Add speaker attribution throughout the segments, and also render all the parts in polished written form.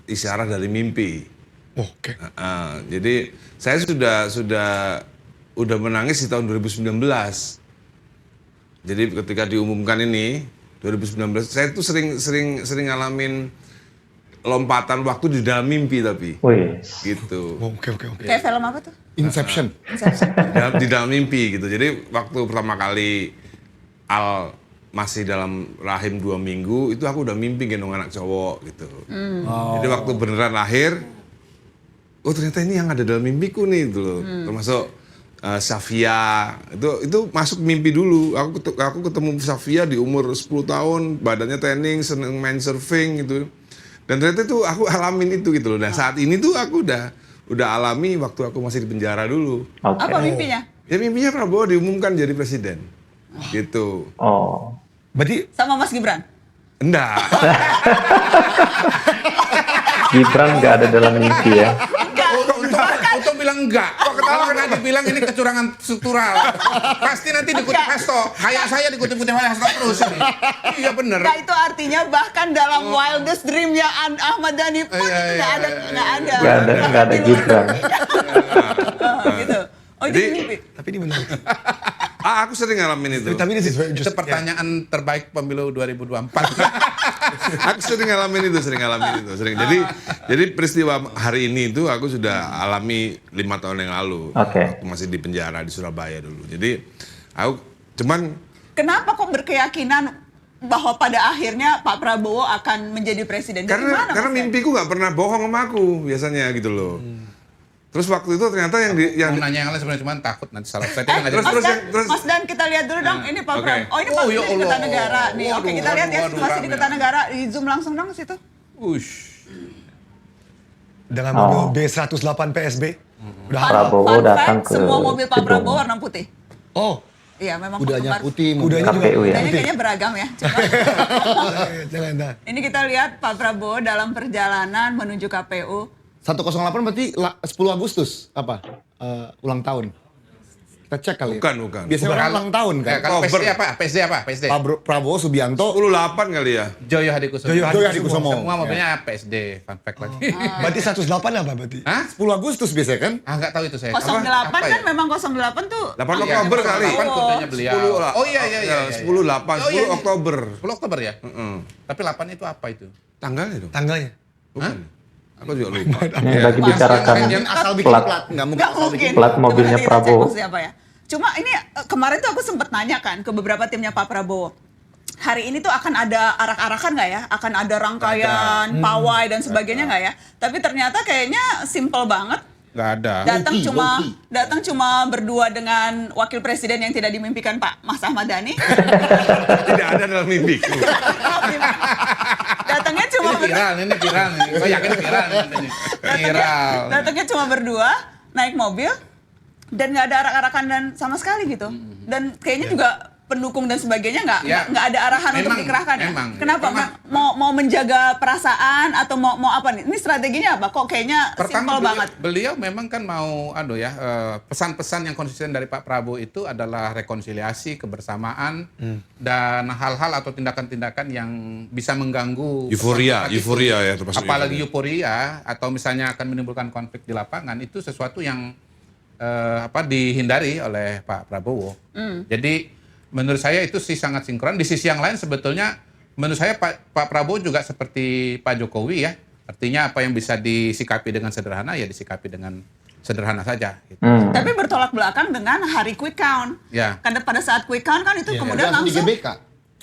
Speaker 1: isyarat dari mimpi.
Speaker 2: Oke.
Speaker 1: Jadi saya udah menangis di tahun 2019. Jadi ketika diumumkan ini 2019, saya tuh sering ngalamin lompatan waktu di dalam mimpi tapi.
Speaker 3: Wih.
Speaker 1: Gitu.
Speaker 2: Oke.
Speaker 4: Kayak film apa tuh?
Speaker 2: Inception.
Speaker 1: Di dalam mimpi gitu. Jadi waktu pertama kali Al masih dalam rahim 2 minggu, itu aku udah mimpi gendong anak cowok gitu. Jadi waktu beneran lahir, oh ternyata ini yang ada dalam mimpiku nih gitu loh. Termasuk Safia, itu masuk mimpi dulu. Aku ketemu Safia di umur 10 tahun, badannya tanning, seneng main surfing gitu. Dan ternyata itu aku alamin itu gitu loh. Nah saat ini tuh aku udah alami waktu aku masih di penjara dulu.
Speaker 3: Oke.
Speaker 4: Apa mimpinya?
Speaker 1: Ya mimpinya Prabowo diumumkan jadi presiden. Gitu.
Speaker 3: Oh.
Speaker 2: Berarti
Speaker 4: Sama Mas Gibran?
Speaker 1: Enggak.
Speaker 3: Gibran nggak ada dalam mimpi ya.
Speaker 5: Untuk bilang enggak. Kok ketawa karena dibilang ini kecurangan struktural. Pasti nanti dikutip Hasto. Kayak saya dikutip-kutip oleh Hasto terus ini. Iya bener.
Speaker 4: Enggak, itu artinya bahkan dalam wildest dream-nya Ahmad Dhani pun itu nggak ada.
Speaker 3: Nggak ada Gibran.
Speaker 4: Gitu. Oh itu
Speaker 1: Jadi-
Speaker 4: mimpi.
Speaker 2: tapi ini benar.
Speaker 1: Aku sering ngalamin itu.
Speaker 2: Tapi ini sih
Speaker 5: Itu pertanyaan terbaik pemilu 2024.
Speaker 1: Aku sering ngalamin itu. Jadi peristiwa hari ini itu aku sudah alami 5 tahun yang lalu.
Speaker 3: Oke.
Speaker 1: Waktu masih di penjara di Surabaya dulu. Jadi aku cuman
Speaker 4: Kenapa kok berkeyakinan bahwa pada akhirnya Pak Prabowo akan menjadi presiden? Dari
Speaker 1: karena
Speaker 4: mana, Mas?
Speaker 1: mimpiku nggak pernah bohong sama aku biasanya gitu loh. Terus waktu itu ternyata yang
Speaker 5: Mau nanya yang lain sebenarnya cuma takut nanti salah. Saya nggak
Speaker 1: terus-
Speaker 5: jadi.
Speaker 4: Mas Dan kita lihat dulu dong, ini Pak
Speaker 1: Oke.
Speaker 4: Prabowo. Oh ini Pak
Speaker 5: Oh, ya
Speaker 4: ini di
Speaker 5: Allah.
Speaker 4: Kertanegara nih. Oke,
Speaker 5: Waduh,
Speaker 4: kita lihat ya
Speaker 5: waduh,
Speaker 4: situasi di
Speaker 5: rame.
Speaker 4: Kertanegara, di zoom langsung dong situ.
Speaker 5: Ush.
Speaker 2: dengan mobil B108 PSB. Udah
Speaker 3: Prabowo
Speaker 4: Fun
Speaker 3: datang
Speaker 4: fact,
Speaker 3: ke
Speaker 4: semua mobil Pak
Speaker 3: gedung.
Speaker 4: Prabowo warna putih.
Speaker 2: Oh,
Speaker 4: Iya, memang
Speaker 6: Kudanya
Speaker 4: penggemar-
Speaker 6: putih,
Speaker 2: kudanya juga
Speaker 3: KPU ya.
Speaker 4: Kudanya kayaknya beragam ya. Cuma,
Speaker 2: jangan. Nah.
Speaker 4: ini kita lihat Pak Prabowo dalam perjalanan menuju KPU.
Speaker 6: 108 berarti 10 Agustus apa? Ulang tahun. Kita cek kali.
Speaker 1: Bukan.
Speaker 6: Biasanya orang ulang tahun kan.
Speaker 5: Kalau
Speaker 1: Oktober.
Speaker 5: PSD apa? PSD.
Speaker 6: Prabowo Subianto,
Speaker 1: 10-8 kali ya.
Speaker 5: Joyo Hadikusumo.
Speaker 2: Joyo
Speaker 6: Joyo Hadikusumo.
Speaker 5: Semua mobilnya PSD. Fun fact lagi.
Speaker 2: Berarti 108 apa berarti?
Speaker 5: Hah?
Speaker 6: 10 Agustus biasanya kan?
Speaker 5: Nggak tahu itu saya.
Speaker 4: 08
Speaker 5: Apa
Speaker 4: kan
Speaker 5: ya?
Speaker 4: memang 08 tuh
Speaker 1: 8
Speaker 5: Iya,
Speaker 1: Oktober kali.
Speaker 5: 8 kodenya beliau.
Speaker 1: 10 lah.
Speaker 5: Oh iya.
Speaker 1: 10-8,
Speaker 5: Oh, iya,
Speaker 1: 10 Oktober.
Speaker 5: 10 Oktober ya?
Speaker 1: Heeh.
Speaker 5: Tapi 8 itu apa itu?
Speaker 1: Tanggalnya dong.
Speaker 2: Tanggalnya.
Speaker 1: Bukan. Aku juga lupa.
Speaker 3: Ini lagi bicarakan
Speaker 6: Yang asal bikin
Speaker 3: plat.
Speaker 6: plat, nggak mungkin
Speaker 4: nggak
Speaker 6: asal
Speaker 4: mungkin.
Speaker 6: bikin.
Speaker 3: Plat
Speaker 4: Coba
Speaker 3: mobilnya
Speaker 4: nanti kita cek
Speaker 3: Prabowo.
Speaker 4: maksudnya apa ya. Cuma ini kemarin tuh aku sempat nanya kan ke beberapa timnya Pak Prabowo. Hari ini tuh akan ada arak-arakan nggak ya? Akan ada rangkaian, pawai dan sebagainya nggak ya? Tapi ternyata kayaknya simple banget.
Speaker 5: Nggak ada.
Speaker 4: Datang cuma berdua dengan wakil presiden yang tidak dimimpikan Pak Mas Ahmad Dhani.
Speaker 1: Tidak ada dalam mimpiku.
Speaker 4: Datangnya cuma
Speaker 5: Ini viral nih. Saya yakin viral ini. Viral.
Speaker 4: Datangnya cuma berdua, naik mobil, dan nggak ada arak-arakan dan sama sekali gitu. Dan kayaknya juga pendukung dan sebagainya nggak ada arahan untuk
Speaker 5: memang,
Speaker 4: dikerahkan ya.
Speaker 5: memang.
Speaker 4: Kenapa?
Speaker 5: Karena
Speaker 4: Mau menjaga perasaan atau mau apa nih? Ini strateginya apa? Kok kayaknya
Speaker 5: Pertama
Speaker 4: simpel banget.
Speaker 5: beliau memang kan mau pesan-pesan yang konsisten dari Pak Prabowo itu adalah rekonsiliasi, kebersamaan dan hal-hal atau tindakan-tindakan yang bisa mengganggu
Speaker 1: Euforia ya termasuk.
Speaker 5: apalagi euforia atau misalnya akan menimbulkan konflik di lapangan itu sesuatu yang dihindari oleh Pak Prabowo. Jadi menurut saya itu sih sangat sinkron. Di sisi yang lain sebetulnya menurut saya Pak Prabowo juga seperti Pak Jokowi ya. Artinya apa yang bisa disikapi dengan sederhana ya disikapi dengan sederhana saja. Gitu.
Speaker 4: Tapi bertolak belakang dengan hari quick count.
Speaker 5: Ya.
Speaker 4: Karena pada saat quick count kan itu kemudian
Speaker 6: Langsung di
Speaker 4: langsung
Speaker 6: GBK.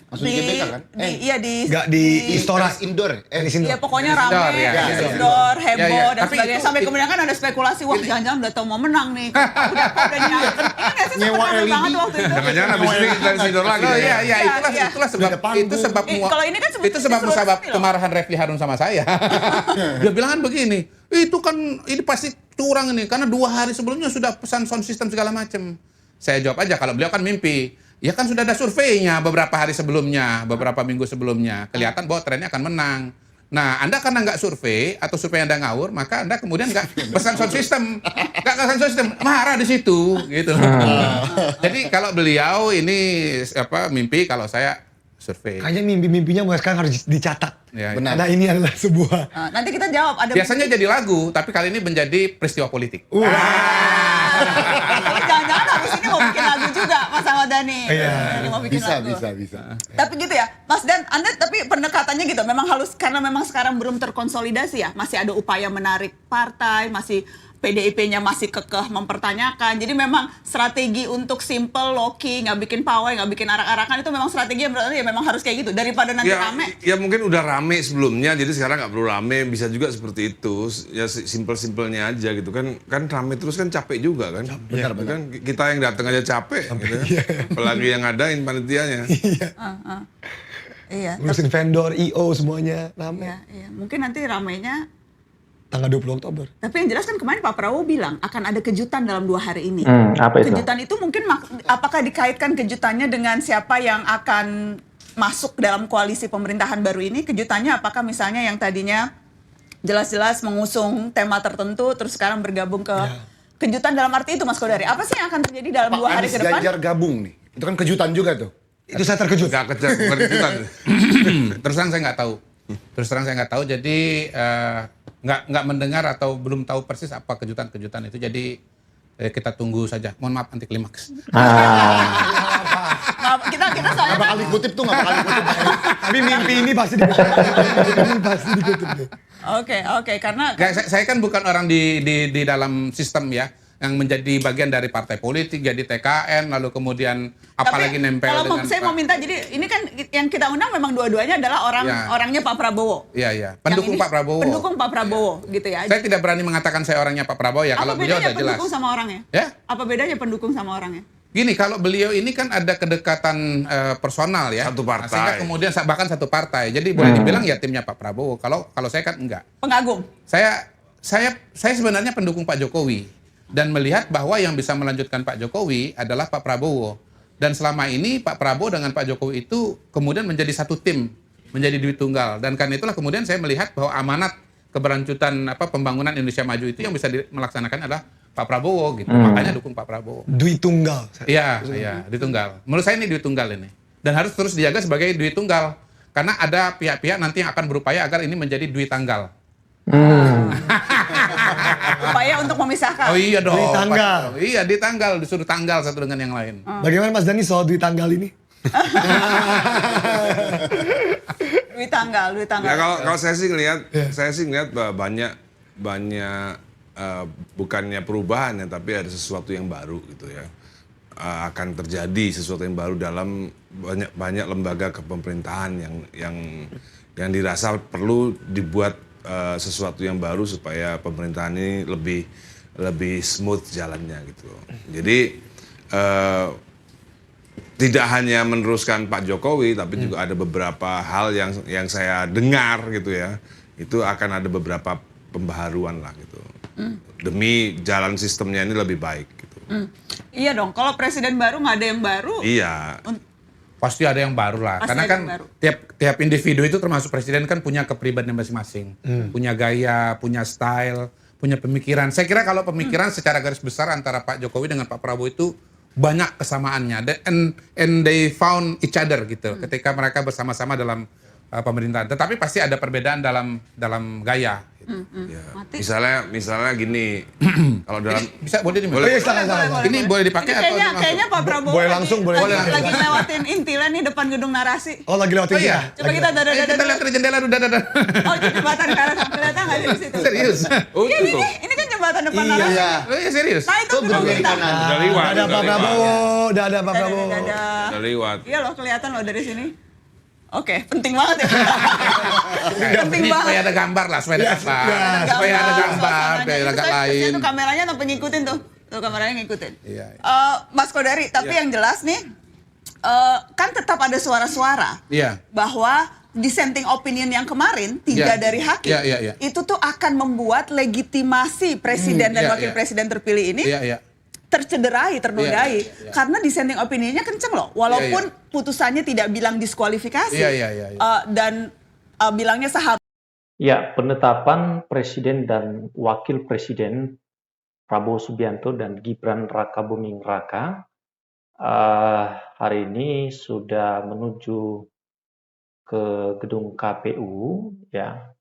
Speaker 6: Langsung di GBK kan?
Speaker 2: Enggak di Istora.
Speaker 6: Indoor.
Speaker 2: Di sini.
Speaker 4: Iya pokoknya
Speaker 5: Indoor,
Speaker 4: rame,
Speaker 5: ya, ya,
Speaker 4: indoor, heboh
Speaker 5: Ya, ya.
Speaker 4: dan
Speaker 5: Tapi
Speaker 4: sebagainya.
Speaker 5: itu-
Speaker 4: Sampai kemudian kan ada spekulasi, wah jangan-jangan udah tahu mau menang nih. Udah nyiapin. Iya nggak sih?
Speaker 6: Nyewa
Speaker 4: Sempat rame
Speaker 6: LED.
Speaker 4: banget waktu itu.
Speaker 1: Jangan-jangan habis ini kita tidur lagi.
Speaker 5: Oh
Speaker 1: ya?
Speaker 5: iya
Speaker 4: Iya,
Speaker 5: itulah
Speaker 4: iya.
Speaker 5: itulah sebab
Speaker 6: Udah panggung.
Speaker 5: itu sebab
Speaker 4: Kalau ini kan
Speaker 5: itu sebab
Speaker 4: disuruh
Speaker 5: musabab
Speaker 4: resmi loh.
Speaker 5: kemarahan Refli Harun sama saya. Dia bilang kan begini, itu kan ini pasti curang ini karena 2 hari sebelumnya sudah pesan sound system segala macam. Saya jawab aja kalau beliau kan mimpi. Ya kan sudah ada surveinya beberapa hari sebelumnya, beberapa minggu sebelumnya. Kelihatan bahwa trennya akan menang. Nah, Anda karena nggak survei atau survei Anda ngawur, maka Anda kemudian nggak pesan sound system. Nggak pesan sound system, marah di situ. Gitu. Jadi kalau beliau ini mimpi, kalau saya survei.
Speaker 2: Kayaknya mimpi-mimpinya mulai sekarang harus dicatat.
Speaker 5: Ya,
Speaker 6: Benar.
Speaker 2: Karena ini adalah sebuah...
Speaker 4: Nanti kita jawab. Ada
Speaker 5: biasanya jadi lagu, tapi kali ini menjadi peristiwa politik.
Speaker 4: Kalau jangan-jangan habis ini mau bikin lagu juga Mas Ahmad Dhani.
Speaker 2: Iya.
Speaker 4: Ini mau bikin
Speaker 6: Bisa,
Speaker 4: lagu.
Speaker 6: bisa.
Speaker 4: Tapi gitu ya, Mas Dan, Anda tapi pendekatannya gitu, memang harus karena memang sekarang belum terkonsolidasi ya, masih ada upaya menarik partai, masih PDIP-nya masih kekeh mempertanyakan. Jadi memang strategi untuk simple, low-key, nggak bikin pawai, nggak bikin arak-arakan itu memang strategi yang menurut Anda ya memang harus kayak gitu daripada nanti rame.
Speaker 1: Ya mungkin udah rame sebelumnya, jadi sekarang nggak perlu rame, bisa juga seperti itu. Ya simpel-simpelnya aja gitu kan. Kan rame terus kan capek juga kan.
Speaker 6: Benar.
Speaker 1: Kan kita yang datang aja capek gitu kan. Apalagi yang ngadain panitianya.
Speaker 4: Iya.
Speaker 2: Ngurusin vendor, IO semuanya rame.
Speaker 4: Iya. Mungkin nanti ramenya.
Speaker 2: Tanggal 20 Oktober.
Speaker 4: Tapi yang jelas kan kemarin Pak Prabowo bilang akan ada kejutan dalam 2 hari ini.
Speaker 3: Apa itu?
Speaker 4: Kejutan itu mungkin apakah dikaitkan kejutannya dengan siapa yang akan masuk dalam koalisi pemerintahan baru ini? Kejutannya apakah misalnya yang tadinya jelas-jelas mengusung tema tertentu terus sekarang bergabung ke kejutan dalam arti itu Mas Kodari. Apa sih yang akan terjadi dalam 2 hari
Speaker 6: Anies
Speaker 4: ke depan?
Speaker 6: Ganjar gabung nih. Itu kan kejutan juga tuh.
Speaker 2: Itu saya terkejut.
Speaker 1: Gak kejutan.
Speaker 5: Terus terang saya nggak tahu. Jadi nggak mendengar atau belum tahu persis apa kejutan-kejutan itu. Jadi kita tunggu saja. Mohon maaf anti klimaks.
Speaker 4: Kita soalnya
Speaker 6: Nggak bakal dikutip tuh, nggak bakal dikutip.
Speaker 2: Tapi mimpi ini pasti dikutip. Ini pasti dikutip nih.
Speaker 4: Oke, karena
Speaker 5: Saya kan bukan orang di dalam sistem ya, yang menjadi bagian dari partai politik, jadi TKN, lalu kemudian apalagi nempel
Speaker 4: kalau
Speaker 5: dengan
Speaker 4: saya mau minta, jadi ini kan yang kita undang memang dua-duanya adalah orangnya Pak Prabowo.
Speaker 5: Iya. Pendukung
Speaker 4: Yang ini
Speaker 5: Pak Prabowo.
Speaker 4: Pendukung Pak Prabowo gitu ya.
Speaker 5: Saya tidak berani mengatakan saya orangnya Pak Prabowo ya,
Speaker 4: Apa
Speaker 5: kalau beliau
Speaker 4: bedanya
Speaker 5: udah jelas.
Speaker 4: pendukung sama orangnya?
Speaker 5: Ya?
Speaker 4: Apa bedanya pendukung sama orangnya?
Speaker 5: Gini, kalau beliau ini kan ada kedekatan personal ya.
Speaker 1: Satu partai.
Speaker 5: Sehingga kemudian bahkan satu partai. Jadi boleh dibilang ya timnya Pak Prabowo. Kalau saya kan enggak.
Speaker 4: Pengagum.
Speaker 5: Saya sebenarnya pendukung Pak Jokowi dan melihat bahwa yang bisa melanjutkan Pak Jokowi adalah Pak Prabowo. Dan selama ini Pak Prabowo dengan Pak Jokowi itu kemudian menjadi satu tim, menjadi duit tunggal. Dan karena itulah kemudian saya melihat bahwa amanat keberlanjutan pembangunan Indonesia Maju itu yang bisa melaksanakan adalah Pak Prabowo gitu. Makanya dukung Pak Prabowo.
Speaker 2: Duit tunggal.
Speaker 5: Iya, duit tunggal. Menurut saya ini duit tunggal ini. Dan harus terus dijaga sebagai duit tunggal. Karena ada pihak-pihak nanti yang akan berupaya agar ini menjadi duit tanggal.
Speaker 4: Upaya untuk memisahkan.
Speaker 5: Oh iya dong.
Speaker 2: Duit tanggal.
Speaker 5: Iya, di tanggal, disuruh tanggal satu dengan yang lain.
Speaker 2: Bagaimana Mas Dhani soal duit tanggal ini?
Speaker 4: Duit tanggal.
Speaker 1: Ya kalau saya sih ngelihat bahwa banyak bukannya perubahan ya, tapi ada sesuatu yang baru gitu ya. Akan terjadi sesuatu yang baru dalam banyak lembaga kepemerintahan yang dirasa perlu dibuat sesuatu yang baru supaya pemerintahan ini lebih smooth jalannya gitu. Jadi tidak hanya meneruskan Pak Jokowi, tapi juga ada beberapa hal yang saya dengar gitu ya. Itu akan ada beberapa pembaharuan lah gitu. Demi jalan sistemnya ini lebih baik gitu.
Speaker 4: Iya dong, kalau presiden baru nggak ada yang baru.
Speaker 1: Iya.
Speaker 5: Pasti ada yang baru lah.
Speaker 4: Pasti
Speaker 5: Karena
Speaker 4: ada
Speaker 5: kan
Speaker 4: yang baru.
Speaker 5: tiap individu itu termasuk presiden kan punya kepribadian masing-masing. Punya gaya, punya style, punya pemikiran. Saya kira kalau pemikiran secara garis besar antara Pak Jokowi dengan Pak Prabowo itu banyak kesamaannya. And they found each other gitu ketika mereka bersama-sama dalam pemerintahan. Tetapi pasti ada perbedaan dalam gaya. Gitu.
Speaker 1: Ya. Misalnya gini, kalau dalam
Speaker 5: Boleh
Speaker 2: Boleh, silakan.
Speaker 5: Ini boleh dipakai
Speaker 4: Ini
Speaker 5: atau
Speaker 4: kayaknya Pak Prabowo
Speaker 2: Boleh langsung, boleh
Speaker 4: lagi
Speaker 2: langsung.
Speaker 4: lewatin intilan nih depan gedung narasi.
Speaker 2: Oh lagi lewatin
Speaker 5: Oh iya.
Speaker 2: dia?
Speaker 4: Coba kita
Speaker 5: Kita lihat dari jendela dulu.
Speaker 4: Oh, itu jembatan ke arah sana. Kelihatan nggak sih di situ?
Speaker 5: Serius?
Speaker 1: oh
Speaker 4: Iya,
Speaker 1: itu tuh.
Speaker 4: ini kan jembatan depan
Speaker 6: Iya,
Speaker 4: narasi.
Speaker 6: iya.
Speaker 5: Oh iya serius?
Speaker 4: Nah, itu gedung
Speaker 6: gedung
Speaker 4: kita.
Speaker 6: kanan.
Speaker 1: Udah lewat.
Speaker 2: Ada Pak Prabowo, udah ada Pak Prabowo.
Speaker 1: Udah lewat.
Speaker 4: Iya loh, kelihatan loh dari sini. Oke, penting banget ya. Penting
Speaker 5: Ini supaya
Speaker 4: banget.
Speaker 5: ada gambar lah, supaya ada gambar. Supaya ada gambar, biar agak lain.
Speaker 4: Itu kameranya sampai ngikutin tuh. Tuh kameranya ngikutin.
Speaker 5: Iya.
Speaker 4: Mas Kodari, tapi yang jelas nih, kan tetap ada suara-suara
Speaker 5: Iya.
Speaker 4: bahwa dissenting opinion yang kemarin, 3
Speaker 5: Iya.
Speaker 4: dari hakim,
Speaker 5: Iya.
Speaker 4: itu tuh akan membuat legitimasi presiden dan
Speaker 5: Iya,
Speaker 4: wakil
Speaker 5: iya.
Speaker 4: presiden terpilih ini
Speaker 5: Iya.
Speaker 4: tercederai, ternodai.
Speaker 5: Iya.
Speaker 4: Karena dissenting opinionnya kenceng loh. Walaupun putusannya tidak bilang diskualifikasi.
Speaker 5: Iya.
Speaker 4: Dan bilangnya seharusnya.
Speaker 3: Ya, penetapan presiden dan wakil presiden Prabowo Subianto dan Gibran Rakabuming Raka hari ini sudah menuju ke gedung KPU ya,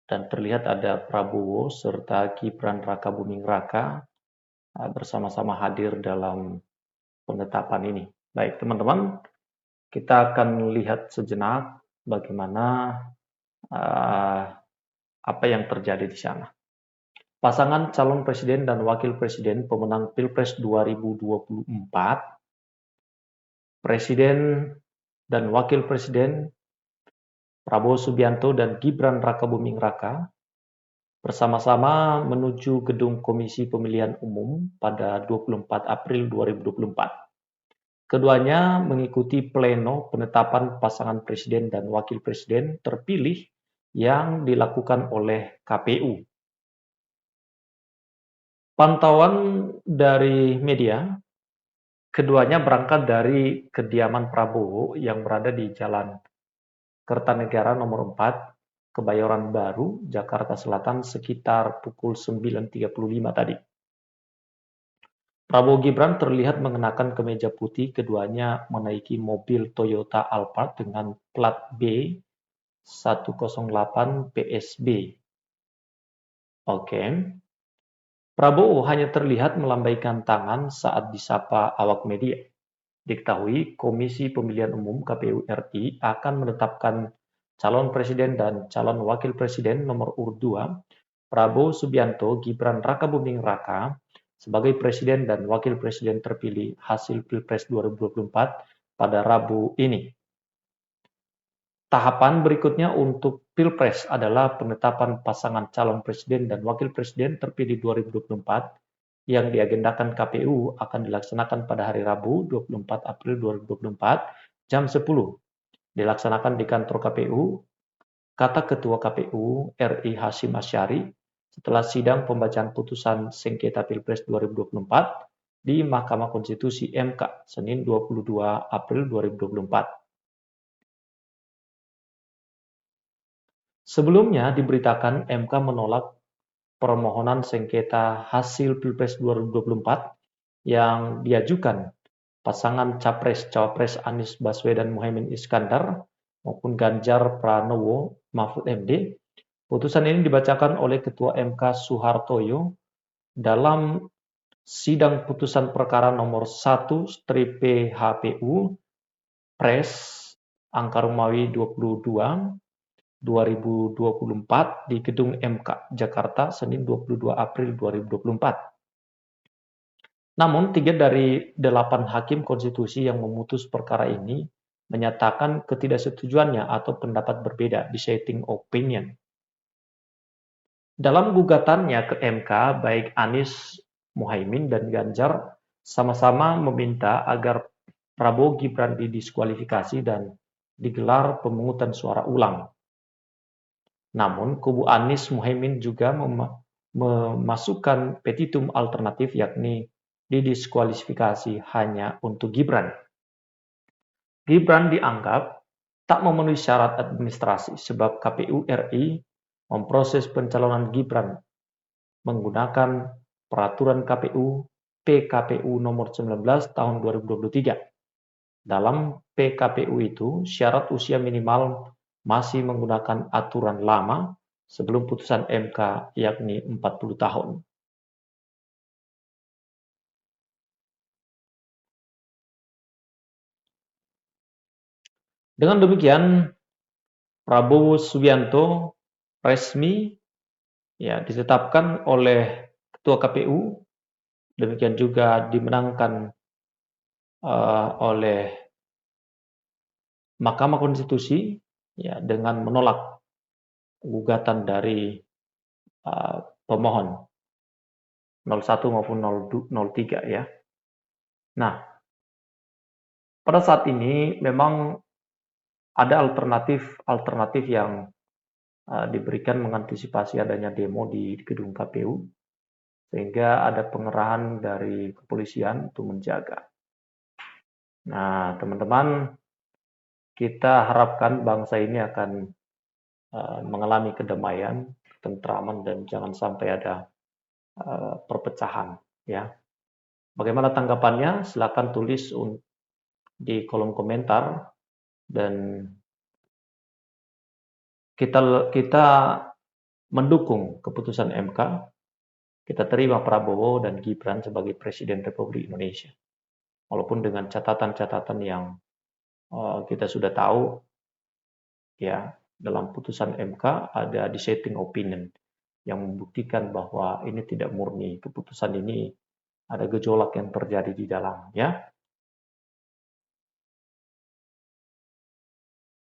Speaker 3: dan terlihat ada Prabowo serta Gibran Rakabuming Raka bersama-sama hadir dalam penetapan ini. Baik, teman-teman, kita akan lihat sejenak bagaimana apa yang terjadi di sana. Pasangan calon presiden dan wakil presiden pemenang Pilpres 2024, presiden dan wakil presiden Prabowo Subianto dan Gibran Rakabuming Raka bersama-sama menuju gedung Komisi Pemilihan Umum pada 24 April 2024. Keduanya mengikuti pleno penetapan pasangan presiden dan wakil presiden terpilih yang dilakukan oleh KPU. Pantauan dari media, keduanya berangkat dari kediaman Prabowo yang berada di Jalan Kertanegara nomor 4, Kebayoran Baru, Jakarta Selatan sekitar pukul 9.35 tadi. Prabowo Gibran terlihat mengenakan kemeja putih, keduanya menaiki mobil Toyota Alphard dengan plat B 108 PSB. Oke. Prabowo hanya terlihat melambaikan tangan saat disapa awak media. Diketahui Komisi Pemilihan Umum KPU RI akan menetapkan calon presiden dan calon wakil presiden nomor urut 2, Prabowo Subianto Gibran Rakabuming Raka, sebagai presiden dan wakil presiden terpilih hasil Pilpres 2024 pada Rabu ini. Tahapan berikutnya untuk Pilpres adalah penetapan pasangan calon presiden dan wakil presiden terpilih 2024 yang diagendakan KPU akan dilaksanakan pada hari Rabu 24 April 2024 jam 10. Dilaksanakan di kantor KPU, kata Ketua KPU RI Hasyim Asyari setelah sidang pembacaan putusan sengketa Pilpres 2024 di Mahkamah Konstitusi MK Senin 22 April 2024. Sebelumnya diberitakan MK menolak permohonan sengketa hasil Pilpres 2024 yang diajukan pasangan Capres-Cawapres Anies Baswedan Muhaimin Iskandar maupun Ganjar Pranowo Mahfud MD. Putusan ini dibacakan oleh Ketua MK Suhartoyo dalam sidang putusan perkara nomor 1/PHPU Pres Angka Romawi 22 2024 di Gedung MK Jakarta Senin 22 April 2024. Namun 3 dari 8 hakim konstitusi yang memutus perkara ini menyatakan ketidaksetujuannya atau pendapat berbeda, dissenting opinion. Dalam gugatannya ke MK, baik Anies Muhaimin dan Ganjar sama-sama meminta agar Prabowo Gibran didiskualifikasi dan digelar pemungutan suara ulang. Namun, kubu Anies Muhaimin juga memasukkan petitum alternatif yakni didiskualifikasi hanya untuk Gibran. Gibran dianggap tak memenuhi syarat administrasi sebab KPU RI memproses pencalonan Gibran menggunakan Peraturan KPU PKPU nomor 19 tahun 2023. Dalam PKPU itu, syarat usia minimal masih menggunakan aturan lama sebelum putusan MK yakni 40 tahun. Dengan demikian, Prabowo Subianto resmi ditetapkan oleh Ketua KPU, demikian juga dimenangkan oleh Mahkamah Konstitusi dengan menolak gugatan dari pemohon 01 maupun 03 ya. Nah, pada saat ini memang ada alternatif yang diberikan mengantisipasi adanya demo di gedung KPU, sehingga ada pengerahan dari kepolisian untuk menjaga. Nah, teman-teman, kita harapkan bangsa ini akan mengalami kedamaian, ketentraman, dan jangan sampai ada perpecahan. Ya, bagaimana tanggapannya? Silakan tulis di kolom komentar dan kita mendukung keputusan MK. Kita terima Prabowo dan Gibran sebagai Presiden Republik Indonesia. Walaupun dengan catatan-catatan yang kita sudah tahu, ya, dalam putusan MK ada dissenting opinion yang membuktikan bahwa ini tidak murni. Keputusan ini ada gejolak yang terjadi di dalamnya.